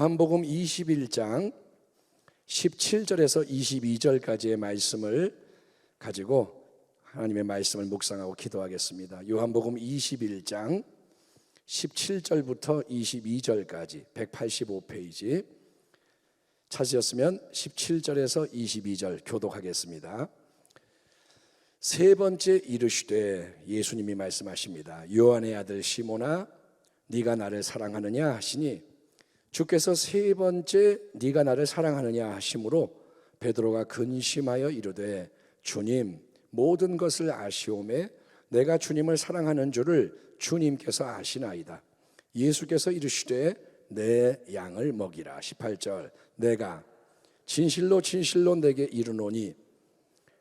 요한복음 21장 17절에서 22절까지의 말씀을 가지고 하나님의 말씀을 묵상하고 기도하겠습니다. 요한복음 21장 17절부터 22절까지 185페이지 찾으셨으면 17절에서 22절 교독하겠습니다. 세 번째 이르시되 예수님이 말씀하십니다. 요한의 아들 시몬아 네가 나를 사랑하느냐 하시니 주께서 세 번째 네가 나를 사랑하느냐 하심으로 베드로가 근심하여 이르되 주님 모든 것을 아시오매 내가 주님을 사랑하는 줄을 주님께서 아시나이다. 예수께서 이르시되 내 양을 먹이라. 18절 내가 진실로 진실로 내게 이르노니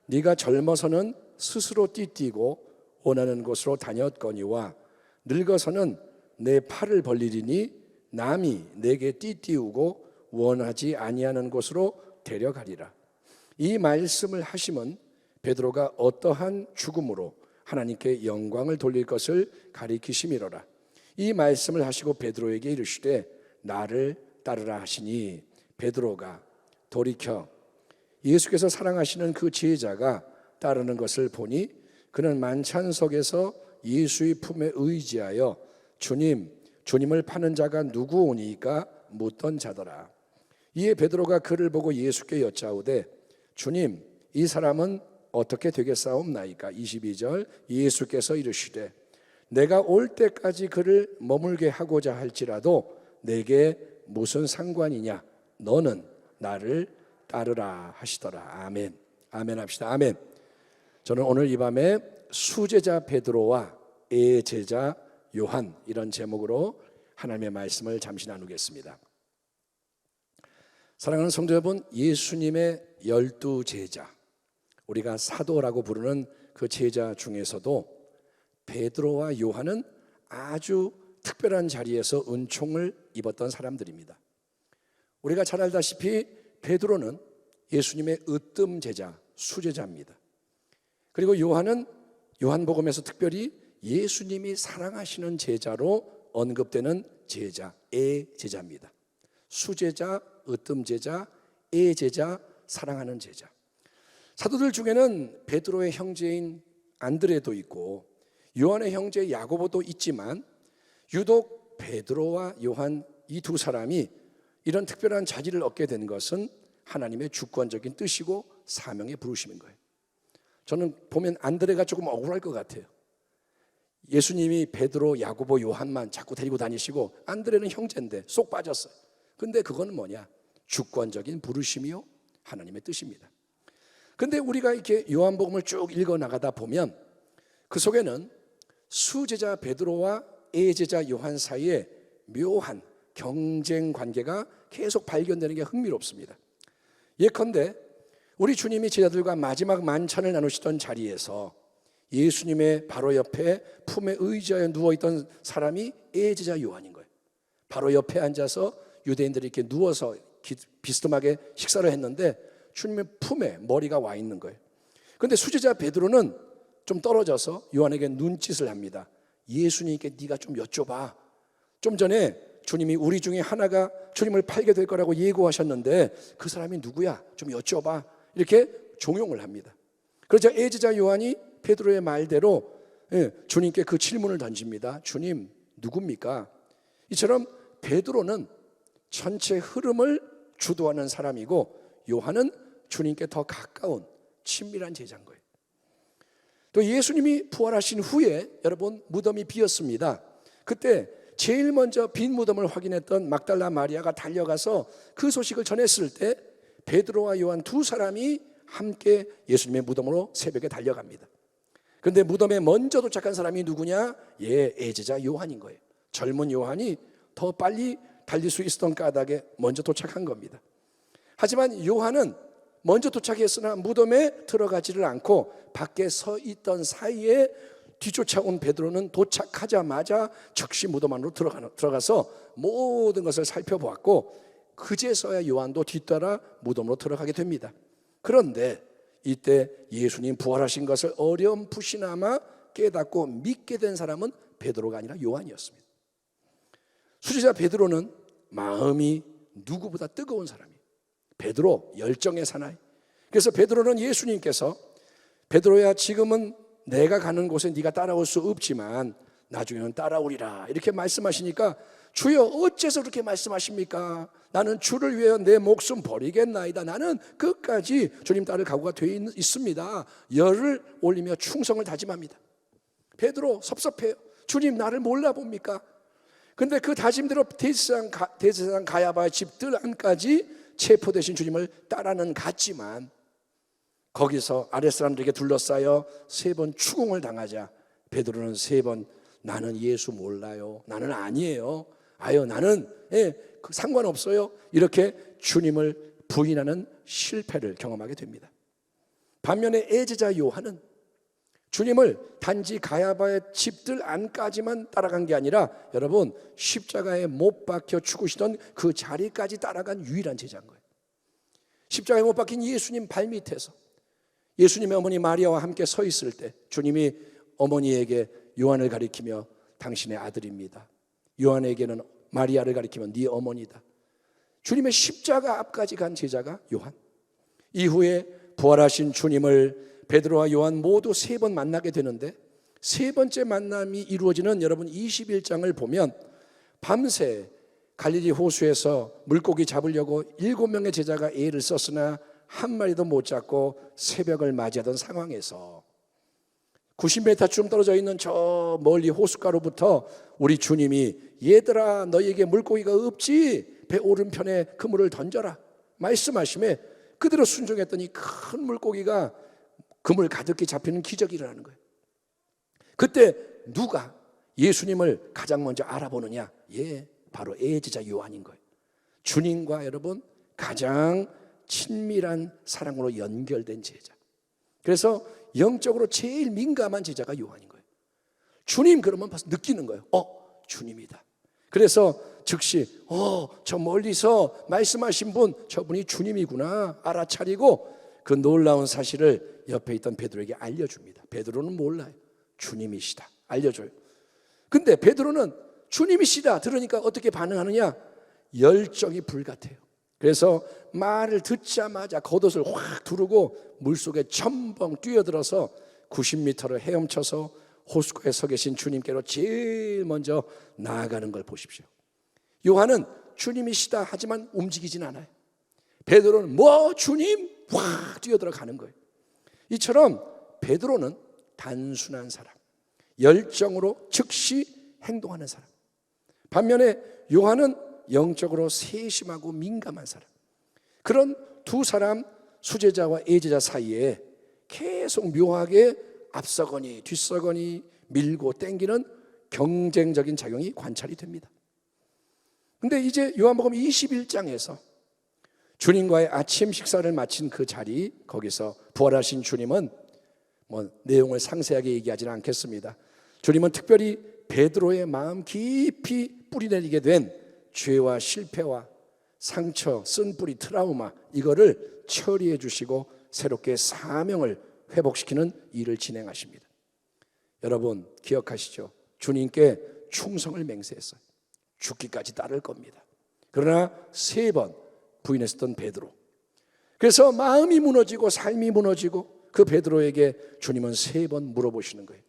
네가 젊어서는 스스로 띠띠고 원하는 곳으로 다녔거니와 늙어서는 내 팔을 벌리리니 남이 내게 띠띠우고 원하지 아니하는 곳으로 데려가리라. 이 말씀을 하심은 베드로가 어떠한 죽음으로 하나님께 영광을 돌릴 것을 가리키심이로라. 이 말씀을 하시고 베드로에게 이르시되 나를 따르라 하시니 베드로가 돌이켜 예수께서 사랑하시는 그 제자가 따르는 것을 보니 그는 만찬석에서 예수의 품에 의지하여 주님을 파는 자가 누구오니까 묻던 자더라. 이에 베드로가 그를 보고 예수께 여짜오되 주님 이 사람은 어떻게 되겠사옵나이까. 22절 예수께서 이르시되 내가 올 때까지 그를 머물게 하고자 할지라도 내게 무슨 상관이냐 너는 나를 따르라 하시더라. 아멘. 아멘 합시다. 아멘. 저는 오늘 이 밤에 수제자 베드로와 애제자 요한 이런 제목으로 하나님의 말씀을 잠시 나누겠습니다. 사랑하는 성도 여러분, 예수님의 12 제자, 우리가 사도라고 부르는 그 제자 중에서도 베드로와 요한은 아주 특별한 자리에서 은총을 입었던 사람들입니다. 우리가 잘 알다시피 베드로는 예수님의 으뜸 제자, 수제자입니다. 그리고 요한은 요한복음에서 특별히 예수님이 사랑하시는 제자로 언급되는 제자, 애제자입니다. 수제자, 으뜸 제자, 애제자, 사랑하는 제자. 사도들 중에는 베드로의 형제인 안드레도 있고 요한의 형제 야고보도 있지만 유독 베드로와 요한 이 두 사람이 이런 특별한 자리를 얻게 된 것은 하나님의 주권적인 뜻이고 사명의 부르심인 거예요. 저는 보면 안드레가 조금 억울할 것 같아요. 예수님이 베드로, 야고보, 요한만 자꾸 데리고 다니시고 안드레는 형제인데 쏙 빠졌어요. 근데 그건 뭐냐? 주권적인 부르심이요 하나님의 뜻입니다. 근데 우리가 이렇게 요한복음을 쭉 읽어 나가다 보면 그 속에는 수제자 베드로와 애제자 요한 사이에 묘한 경쟁 관계가 계속 발견되는 게 흥미롭습니다. 예컨대 우리 주님이 제자들과 마지막 만찬을 나누시던 자리에서 예수님의 바로 옆에 품에 의지하여 누워있던 사람이 애제자 요한인 거예요. 바로 옆에 앉아서 유대인들이 이렇게 누워서 비스듬하게 식사를 했는데 주님의 품에 머리가 와 있는 거예요. 그런데 수제자 베드로는 좀 떨어져서 요한에게 눈짓을 합니다. 예수님께 네가 좀 여쭤봐. 좀 전에 주님이 우리 중에 하나가 주님을 팔게 될 거라고 예고하셨는데 그 사람이 누구야? 좀 여쭤봐. 이렇게 종용을 합니다. 그러자 애제자 요한이 베드로의 말대로 주님께 그 질문을 던집니다. 주님 누굽니까? 이처럼 베드로는 전체 흐름을 주도하는 사람이고 요한은 주님께 더 가까운 친밀한 제자인 거예요. 또 예수님이 부활하신 후에 여러분 무덤이 비었습니다. 그때 제일 먼저 빈 무덤을 확인했던 막달라 마리아가 달려가서 그 소식을 전했을 때 베드로와 요한 두 사람이 함께 예수님의 무덤으로 새벽에 달려갑니다. 그런데 무덤에 먼저 도착한 사람이 누구냐? 애제자 요한인 거예요. 젊은 요한이 더 빨리 달릴 수 있었던 까닭에 먼저 도착한 겁니다. 하지만 요한은 먼저 도착했으나 무덤에 들어가지를 않고 밖에 서 있던 사이에 뒤쫓아온 베드로는 도착하자마자 즉시 무덤 안으로 들어가서 모든 것을 살펴보았고 그제서야 요한도 뒤따라 무덤으로 들어가게 됩니다. 그런데 이때 예수님 부활하신 것을 어렴풋이나마 깨닫고 믿게 된 사람은 베드로가 아니라 요한이었습니다. 수제자 베드로는 마음이 누구보다 뜨거운 사람이에요. 베드로 열정의 사나이. 그래서 베드로는 예수님께서 베드로야 지금은 내가 가는 곳에 네가 따라올 수 없지만 나중에는 따라오리라 이렇게 말씀하시니까 주여 어째서 그렇게 말씀하십니까? 나는 주를 위하여 내 목숨 버리겠나이다. 나는 끝까지 주님 따를 각오가 되어 있습니다. 열을 올리며 충성을 다짐합니다. 베드로 섭섭해요. 주님 나를 몰라봅니까? 근데 그 다짐대로 대제사장 가야바의 집 뜰 안까지 체포되신 주님을 따라는 갔지만 거기서 아랫사람들에게 둘러싸여 3번 추궁을 당하자 베드로는 3번 나는 예수 몰라요. 나는 아니에요. 아유 나는 상관없어요. 이렇게 주님을 부인하는 실패를 경험하게 됩니다. 반면에 애제자 요한은 주님을 단지 가야바의 집들 안까지만 따라간 게 아니라 여러분 십자가에 못 박혀 죽으시던 그 자리까지 따라간 유일한 제자인 거예요. 십자가에 못 박힌 예수님 발밑에서 예수님의 어머니 마리아와 함께 서 있을 때 주님이 어머니에게 요한을 가리키며 당신의 아들입니다. 요한에게는 마리아를 가리키며 네 어머니다. 주님의 십자가 앞까지 간 제자가 요한. 이후에 부활하신 주님을 베드로와 요한 모두 3번 만나게 되는데 3번째 만남이 이루어지는 여러분 21장을 보면 밤새 갈릴리 호수에서 물고기 잡으려고 7명의 제자가 애를 썼으나 한 마리도 못 잡고 새벽을 맞이하던 상황에서 90m쯤 떨어져 있는 저 멀리 호숫가로부터 우리 주님이 얘들아 너희에게 물고기가 없지? 배 오른편에 그물을 던져라 말씀하심에 그대로 순종했더니 큰 물고기가 그물 가득히 잡히는 기적이 일어나는 거예요. 그때 누가 예수님을 가장 먼저 알아보느냐? 바로 애제자 요한인 거예요. 주님과 여러분 가장 친밀한 사랑으로 연결된 제자. 그래서 영적으로 제일 민감한 제자가 요한인 거예요. 주님 그러면 벌써 느끼는 거예요. 주님이다. 그래서 즉시 저 멀리서 말씀하신 분 저분이 주님이구나 알아차리고 그 놀라운 사실을 옆에 있던 베드로에게 알려줍니다. 베드로는 몰라요. 주님이시다 알려줘요. 근데 베드로는 주님이시다 들으니까 어떻게 반응하느냐? 열정이 불같아요. 그래서 말을 듣자마자 겉옷을 확 두르고 물속에 첨벙 뛰어들어서 90m를 헤엄쳐서 호숫가에 서 계신 주님께로 제일 먼저 나아가는 걸 보십시오. 요한은 주님이시다 하지만 움직이진 않아요. 베드로는 주님? 확 뛰어들어가는 거예요. 이처럼 베드로는 단순한 사람, 열정으로 즉시 행동하는 사람. 반면에 요한은 영적으로 세심하고 민감한 사람. 그런 두 사람 수제자와 애제자 사이에 계속 묘하게 앞서거니 뒤서거니 밀고 땡기는 경쟁적인 작용이 관찰이 됩니다. 근데 이제 요한복음 21장에서 주님과의 아침 식사를 마친 그 자리 거기서 부활하신 주님은 내용을 상세하게 얘기하지는 않겠습니다. 주님은 특별히 베드로의 마음 깊이 뿌리내리게 된 죄와 실패와 상처, 쓴뿌리, 트라우마 이거를 처리해 주시고 새롭게 사명을 회복시키는 일을 진행하십니다. 여러분 기억하시죠? 주님께 충성을 맹세했어요. 죽기까지 따를 겁니다. 그러나 3번 부인했었던 베드로. 그래서 마음이 무너지고 삶이 무너지고 그 베드로에게 주님은 3번 물어보시는 거예요.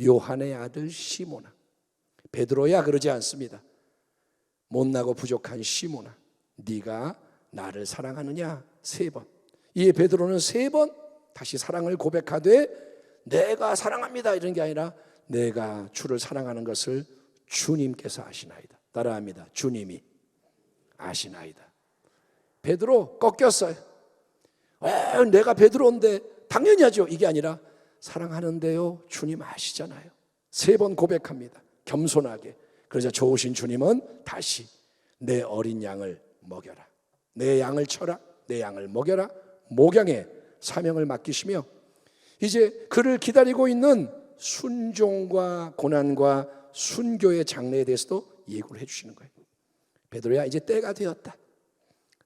요한의 아들 시몬아. 베드로야 그러지 않습니다. 못나고 부족한 시몬아, 네가 나를 사랑하느냐? 3번. 이에 베드로는 3번 다시 사랑을 고백하되 내가 사랑합니다 이런 게 아니라 내가 주를 사랑하는 것을 주님께서 아시나이다. 따라합니다. 주님이 아시나이다. 베드로 꺾였어요. 내가 베드로인데 당연히 하죠. 이게 아니라 사랑하는데요 주님 아시잖아요. 3번 고백합니다. 겸손하게. 그러자 좋으신 주님은 다시 내 어린 양을 먹여라. 내 양을 쳐라. 내 양을 먹여라. 목양의 사명을 맡기시며 이제 그를 기다리고 있는 순종과 고난과 순교의 장래에 대해서도 예고를 해주시는 거예요. 베드로야 이제 때가 되었다.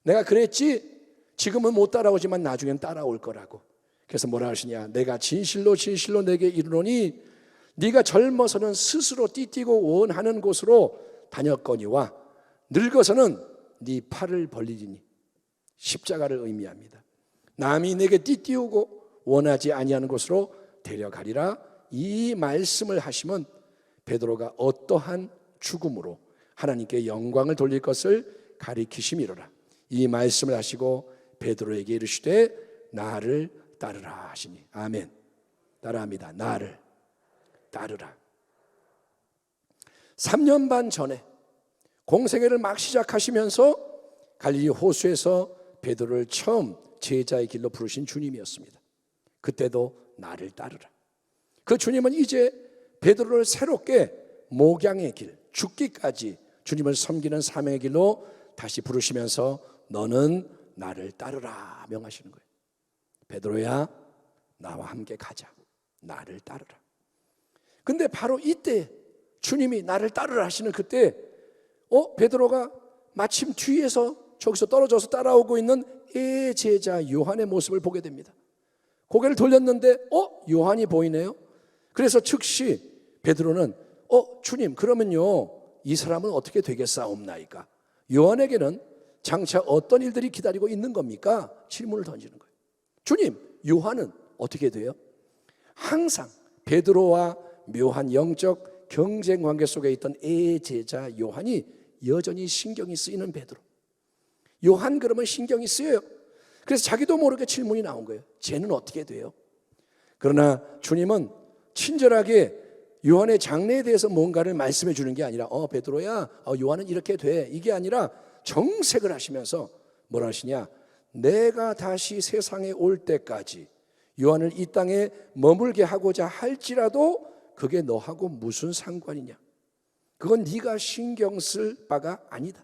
내가 그랬지 지금은 못 따라오지만 나중엔 따라올 거라고. 그래서 뭐라 하시냐? 내가 진실로 진실로 내게 이르노니 네가 젊어서는 스스로 띠띠고 원하는 곳으로 다녔거니와 늙어서는 네 팔을 벌리리니. 십자가를 의미합니다. 남이 내게 띠띠우고 원하지 아니하는 곳으로 데려가리라. 이 말씀을 하시면 베드로가 어떠한 죽음으로 하나님께 영광을 돌릴 것을 가리키심이로라. 이 말씀을 하시고 베드로에게 이르시되 나를 따르라 하시니. 아멘. 따라합니다. 나를 따르라. 3년 반 전에 공생애를 막 시작하시면서 갈릴리 호수에서 베드로를 처음 제자의 길로 부르신 주님이었습니다. 그때도 나를 따르라. 그 주님은 이제 베드로를 새롭게 목양의 길, 죽기까지 주님을 섬기는 사명의 길로 다시 부르시면서 너는 나를 따르라 명하시는 거예요. 베드로야, 나와 함께 가자. 나를 따르라. 근데 바로 이때 주님이 나를 따르라 하시는 그때 베드로가 마침 뒤에서 저기서 떨어져서 따라오고 있는 제자 요한의 모습을 보게 됩니다. 고개를 돌렸는데 요한이 보이네요. 그래서 즉시 베드로는 주님, 그러면요 이 사람은 어떻게 되겠사옵나이까? 요한에게는 장차 어떤 일들이 기다리고 있는 겁니까? 질문을 던지는 거예요. 주님, 요한은 어떻게 돼요? 항상 베드로와 묘한 영적 경쟁 관계 속에 있던 제자 요한이 여전히 신경이 쓰이는 베드로. 요한 그러면 신경이 쓰여요. 그래서 자기도 모르게 질문이 나온 거예요. 쟤는 어떻게 돼요? 그러나 주님은 친절하게 요한의 장래에 대해서 뭔가를 말씀해 주는 게 아니라 베드로야, 요한은 이렇게 돼. 이게 아니라 정색을 하시면서 뭐라 하시냐? 내가 다시 세상에 올 때까지 요한을 이 땅에 머물게 하고자 할지라도 그게 너하고 무슨 상관이냐? 그건 네가 신경 쓸 바가 아니다.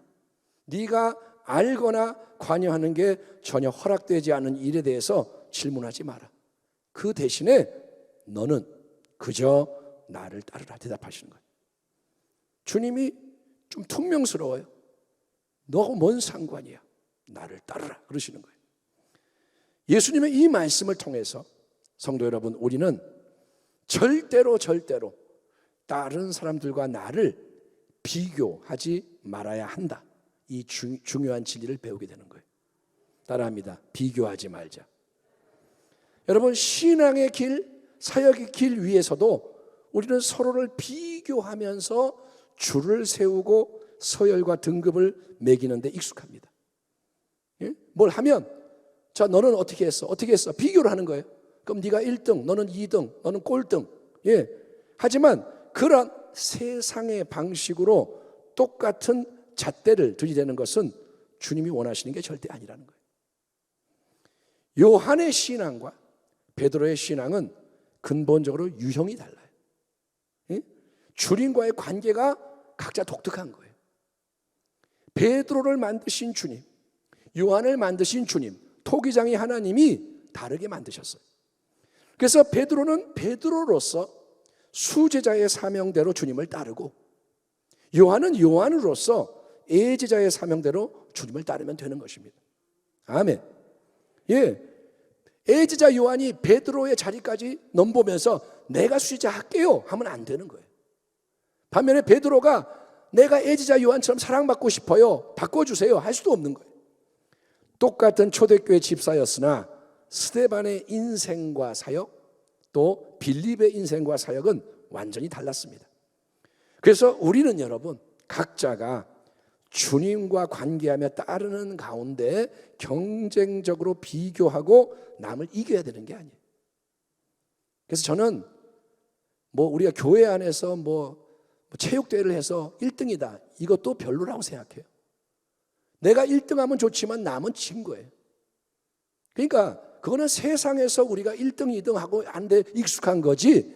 네가 알거나 관여하는 게 전혀 허락되지 않은 일에 대해서 질문하지 마라. 그 대신에 너는 그저 나를 따르라 대답하시는 거예요. 주님이 좀 퉁명스러워요. 너하고 뭔 상관이야? 나를 따르라 그러시는 거예요. 예수님의 이 말씀을 통해서 성도 여러분, 우리는 절대로 다른 사람들과 나를 비교하지 말아야 한다. 이 중요한 진리를 배우게 되는 거예요. 따라합니다. 비교하지 말자. 여러분, 신앙의 길, 사역의 길 위에서도 우리는 서로를 비교하면서 줄을 세우고 서열과 등급을 매기는 데 익숙합니다. 예? 뭘 하면 자, 너는 어떻게 했어? 어떻게 했어? 비교를 하는 거예요. 그럼 네가 1등, 너는 2등, 너는 꼴등. 예. 하지만 그런 세상의 방식으로 똑같은 잣대를 들이대는 것은 주님이 원하시는 게 절대 아니라는 거예요. 요한의 신앙과 베드로의 신앙은 근본적으로 유형이 달라요. 예? 주님과의 관계가 각자 독특한 거예요. 베드로를 만드신 주님, 요한을 만드신 주님, 토기장이 하나님이 다르게 만드셨어요. 그래서 베드로는 베드로로서 수제자의 사명대로 주님을 따르고, 요한은 요한으로서 제자의 사명대로 주님을 따르면 되는 것입니다. 아멘. 예, 제자 요한이 베드로의 자리까지 넘보면서 내가 수제자 할게요 하면 안 되는 거예요. 반면에 베드로가 내가 제자 요한처럼 사랑받고 싶어요, 바꿔주세요 할 수도 없는 거예요. 똑같은 초대교회 집사였으나 스데반의 인생과 사역, 또 빌립의 인생과 사역은 완전히 달랐습니다. 그래서 우리는 여러분 각자가 주님과 관계하며 따르는 가운데 경쟁적으로 비교하고 남을 이겨야 되는 게 아니에요. 그래서 저는 우리가 교회 안에서 체육대회를 해서 1등이다, 이것도 별로라고 생각해요. 내가 1등하면 좋지만 남은 진 거예요. 그러니까 그거는 세상에서 우리가 1등, 2등 하고 안 돼 익숙한 거지,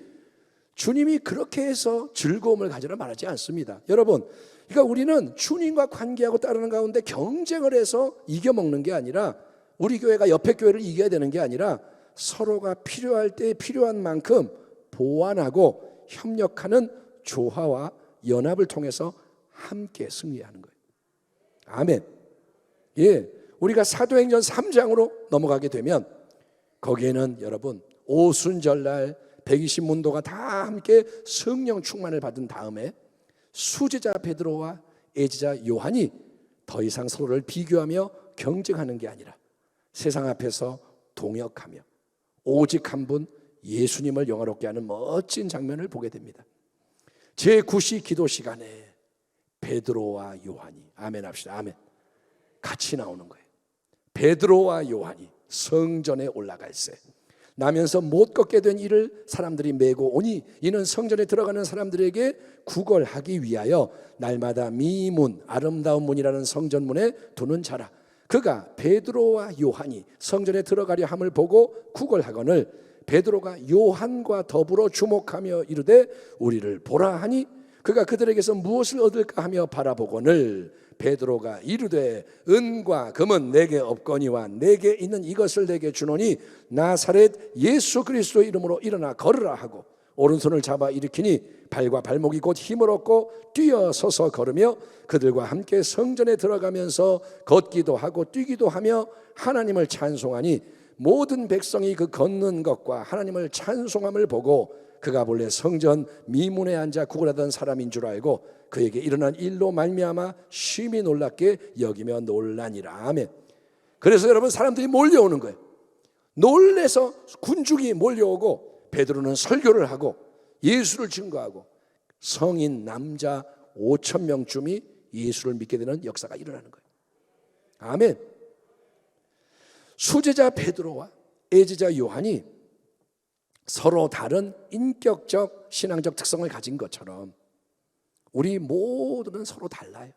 주님이 그렇게 해서 즐거움을 가지라 말하지 않습니다. 여러분, 그러니까 우리는 주님과 관계하고 따르는 가운데 경쟁을 해서 이겨먹는 게 아니라, 우리 교회가 옆에 교회를 이겨야 되는 게 아니라 서로가 필요할 때 필요한 만큼 보완하고 협력하는 조화와 연합을 통해서 함께 승리하는 거예요. 아멘. 예, 우리가 사도행전 3장으로 넘어가게 되면 거기에는 여러분 오순절날 120문도가 다 함께 성령 충만을 받은 다음에 수제자 베드로와 제자 요한이 더 이상 서로를 비교하며 경쟁하는 게 아니라 세상 앞에서 동역하며 오직 한 분 예수님을 영화롭게 하는 멋진 장면을 보게 됩니다. 제9시 기도 시간에 베드로와 요한이, 아멘 합시다, 아멘, 같이 나오는 거예요. 베드로와 요한이 성전에 올라갈새 나면서 못 걷게 된 이를 사람들이 메고 오니 이는 성전에 들어가는 사람들에게 구걸하기 위하여 날마다 미문, 아름다운 문이라는 성전문에 두는 자라. 그가 베드로와 요한이 성전에 들어가려 함을 보고 구걸하거늘 베드로가 요한과 더불어 주목하며 이르되 우리를 보라 하니 그가 그들에게서 무엇을 얻을까 하며 바라보거늘 베드로가 이르되 은과 금은 내게 없거니와 내게 있는 이것을 내게 주노니 나사렛 예수 그리스도 이름으로 일어나 걸으라 하고 오른손을 잡아 일으키니 발과 발목이 곧 힘을 얻고 뛰어서서 걸으며 그들과 함께 성전에 들어가면서 걷기도 하고 뛰기도 하며 하나님을 찬송하니 모든 백성이 그 걷는 것과 하나님을 찬송함을 보고 그가 본래 성전 미문에 앉아 구걸하던 사람인 줄 알고 그에게 일어난 일로 말미암아 심히 놀랍게 여기며 놀라니라. 아멘. 그래서 여러분 사람들이 몰려오는 거예요. 놀래서 군중이 몰려오고 베드로는 설교를 하고 예수를 증거하고 성인 남자 5,000명쯤이 예수를 믿게 되는 역사가 일어나는 거예요. 아멘. 수제자 베드로와 애제자 요한이 서로 다른 인격적 신앙적 특성을 가진 것처럼 우리 모두는 서로 달라요.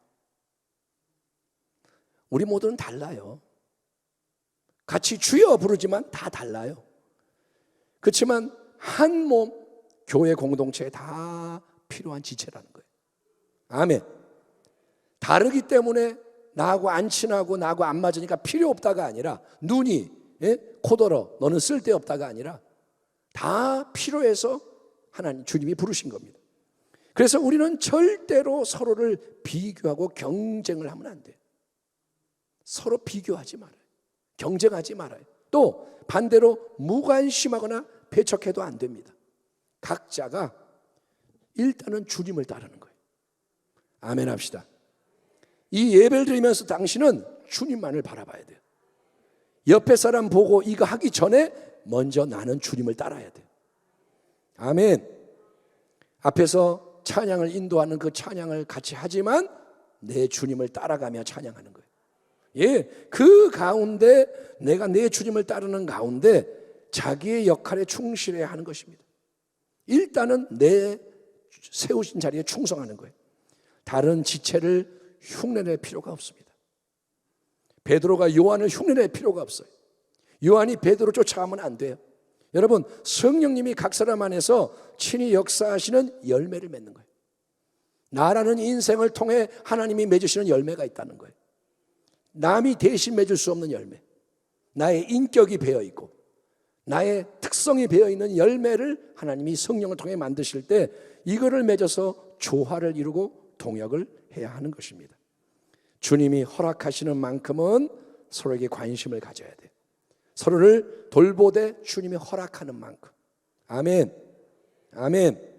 우리 모두는 달라요. 같이 주여 부르지만 다 달라요. 그렇지만 한 몸 교회 공동체에 다 필요한 지체라는 거예요. 아멘. 다르기 때문에 나하고 안 친하고 나하고 안 맞으니까 필요 없다가 아니라 눈이 코더러 너는 쓸데없다가 아니라 다 필요해서 하나님 주님이 부르신 겁니다. 그래서 우리는 절대로 서로를 비교하고 경쟁을 하면 안 돼요. 서로 비교하지 말아요. 경쟁하지 말아요. 또 반대로 무관심하거나 배척해도 안 됩니다. 각자가 일단은 주님을 따르는 거예요. 아멘 합시다. 이 예배를 드리면서 당신은 주님만을 바라봐야 돼요. 옆에 사람 보고 이거 하기 전에 먼저 나는 주님을 따라야 돼요. 아멘. 앞에서 찬양을 인도하는 그 찬양을 같이 하지만 내 주님을 따라가며 찬양하는 거예요. 예, 그 가운데 내가 내 주님을 따르는 가운데 자기의 역할에 충실해야 하는 것입니다. 일단은 내 세우신 자리에 충성하는 거예요. 다른 지체를 흉내낼 필요가 없습니다. 베드로가 요한을 흉내낼 필요가 없어요. 요한이 베드로 쫓아가면 안 돼요. 여러분, 성령님이 각 사람 안에서 친히 역사하시는 열매를 맺는 거예요. 나라는 인생을 통해 하나님이 맺으시는 열매가 있다는 거예요. 남이 대신 맺을 수 없는 열매, 나의 인격이 배어있고 나의 특성이 배어있는 열매를 하나님이 성령을 통해 만드실 때 이거를 맺어서 조화를 이루고 동역을 해야 하는 것입니다. 주님이 허락하시는 만큼은 서로에게 관심을 가져야 돼요. 서로를 돌보되 주님이 허락하는 만큼. 아멘. 아멘.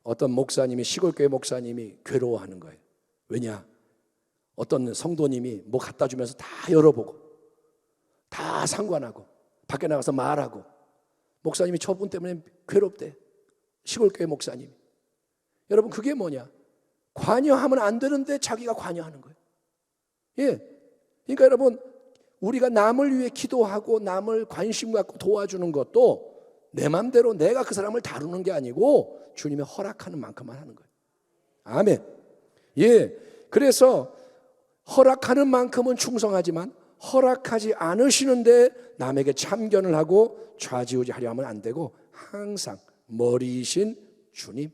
어떤 목사님이, 시골교회 목사님이 괴로워하는 거예요. 왜냐? 어떤 성도님이 뭐 갖다 주면서 다 열어보고 다 상관하고 밖에 나가서 말하고 목사님이 저분 때문에 괴롭대. 시골교회 목사님이. 여러분, 그게 뭐냐? 관여하면 안 되는데 자기가 관여하는 거예요. 예. 그러니까 여러분, 우리가 남을 위해 기도하고 남을 관심 갖고 도와주는 것도 내 맘대로 내가 그 사람을 다루는 게 아니고 주님이 허락하는 만큼만 하는 거예요. 아멘. 예. 그래서 허락하는 만큼은 충성하지만 허락하지 않으시는데 남에게 참견을 하고 좌지우지하려 하면 안 되고 항상 머리이신 주님,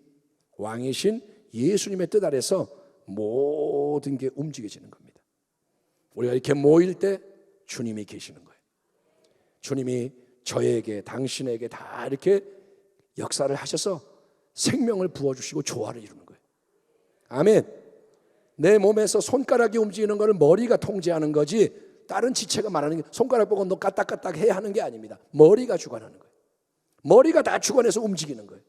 왕이신 예수님의 뜻 아래서 모든 게 움직여지는 겁니다. 우리가 이렇게 모일 때 주님이 계시는 거예요. 주님이 저에게, 당신에게 다 이렇게 역사를 하셔서 생명을 부어주시고 조화를 이루는 거예요. 아멘. 내 몸에서 손가락이 움직이는 것을 머리가 통제하는 거지 다른 지체가 말하는 게 손가락 보고 너 까딱까딱 해야 하는 게 아닙니다. 머리가 주관하는 거예요. 머리가 다 주관해서 움직이는 거예요.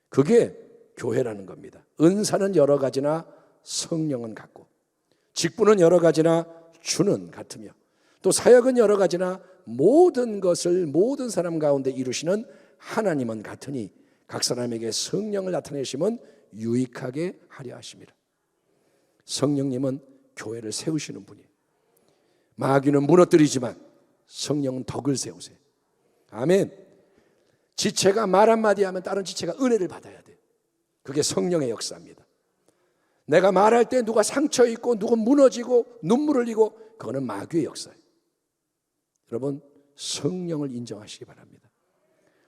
그게 교회라는 겁니다. 은사는 여러 가지나 성령은 같고 직분은 여러 가지나 주는 같으며 또 사역은 여러 가지나 모든 것을 모든 사람 가운데 이루시는 하나님은 같으니 각 사람에게 성령을 나타내심은 유익하게 하려 하심이라. 성령님은 교회를 세우시는 분이에요. 마귀는 무너뜨리지만 성령은 덕을 세우세요. 아멘. 지체가 말 한마디 하면 다른 지체가 은혜를 받아야 돼요. 그게 성령의 역사입니다. 내가 말할 때 누가 상처 입고 누가 무너지고 눈물을 흘리고 그거는 마귀의 역사예요. 여러분, 성령을 인정하시기 바랍니다.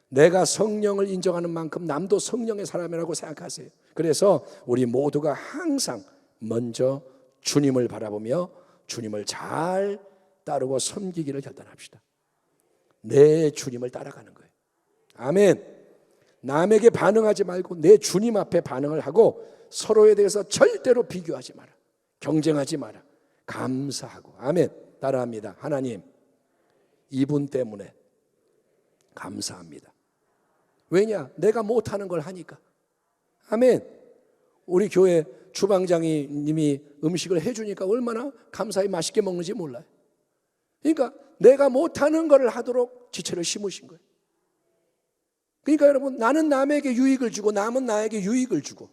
내가 성령을 인정하는 만큼 남도 성령의 사람이라고 생각하세요. 그래서 우리 모두가 항상 먼저 주님을 바라보며 주님을 잘 따르고 섬기기를 결단합시다. 내 주님을 따라가는 거예요. 아멘. 남에게 반응하지 말고 내 주님 앞에 반응을 하고 서로에 대해서 절대로 비교하지 마라. 경쟁하지 마라. 감사하고. 아멘. 따라합니다. 하나님, 이분 때문에 감사합니다. 왜냐? 내가 못하는 걸 하니까. 아멘. 우리 교회 주방장님이 음식을 해주니까 얼마나 감사히 맛있게 먹는지 몰라요. 그러니까 내가 못하는 걸 하도록 지체를 심으신 거예요. 그러니까 여러분, 나는 남에게 유익을 주고 남은 나에게 유익을 주고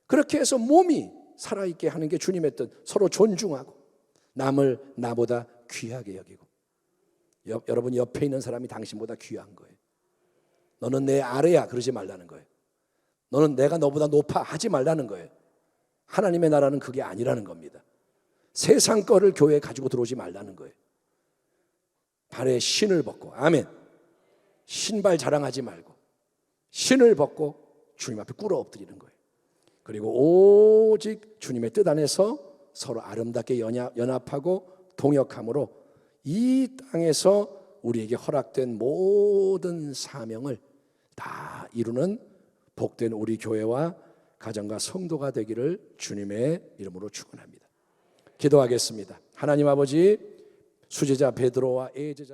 그렇게 해서 몸이 살아있게 하는 게 주님의 뜻. 서로 존중하고 남을 나보다 귀하게 여기고. 여러분 옆에 있는 사람이 당신보다 귀한 거예요. 너는 내 아래야 그러지 말라는 거예요. 너는 내가 너보다 높아 하지 말라는 거예요. 하나님의 나라는 그게 아니라는 겁니다. 세상 거를 교회에 가지고 들어오지 말라는 거예요. 발에 신을 벗고, 아멘. 신발 자랑하지 말고 신을 벗고 주님 앞에 꿇어 엎드리는 거예요. 그리고 오직 주님의 뜻 안에서 서로 아름답게 연합하고 동역함으로 이 땅에서 우리에게 허락된 모든 사명을 다 이루는 복된 우리 교회와 가정과 성도가 되기를 주님의 이름으로 축원합니다. 기도하겠습니다. 하나님 아버지, 수제자 베드로와 애제자